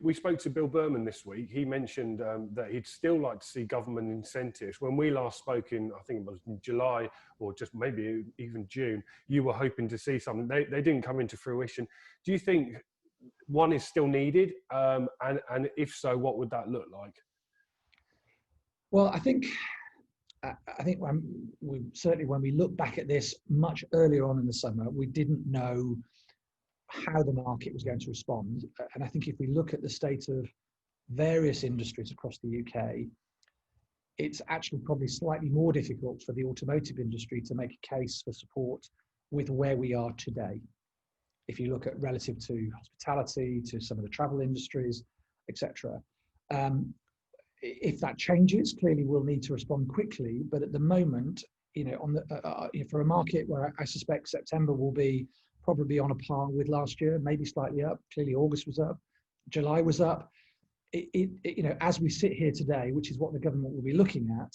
we spoke to Bill Berman this week. He mentioned that he'd still like to see government incentives. When we last spoke in, I think it was in July or just maybe even June, you were hoping to see something. They didn't come into fruition. Do you think one is still needed? And if so, what would that look like? Well, I think when we look back at this much earlier on in the summer, we didn't know how the market was going to respond. And I think if we look at the state of various industries across the UK, it's actually probably slightly more difficult for the automotive industry to make a case for support with where we are today. If you look at relative to hospitality, to some of the travel industries, etc. If that changes, clearly we'll need to respond quickly. But at the moment, for a market where I suspect September will be probably on a par with last year, maybe slightly up. Clearly, August was up, July was up. As we sit here today, which is what the government will be looking at,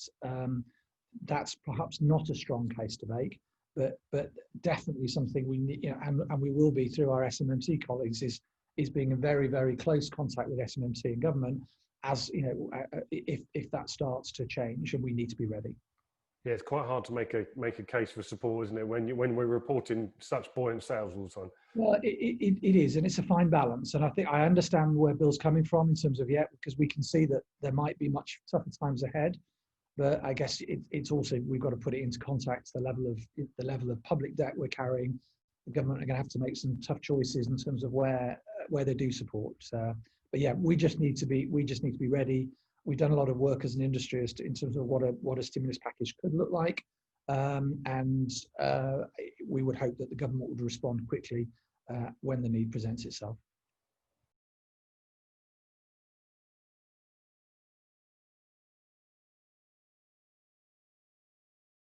that's perhaps not a strong case to make, but definitely something we need, and we will be through our SMMT colleagues is being in very, very close contact with SMMT and government, as if that starts to change, and we need to be ready. Yeah, it's quite hard to make a case for support, isn't it, when we're reporting such buoyant sales all the time? Well, it is, and it's a fine balance. And I think I understand where Bill's coming from in terms of, because we can see that there might be much tougher times ahead. But I guess it's also, we've got to put it into context, the level of public debt we're carrying. The government are going to have to make some tough choices in terms of where they do support. But yeah, we just need to be ready. We've done a lot of work as an industry in terms of what a stimulus package could look like, and we would hope that the government would respond quickly when the need presents itself.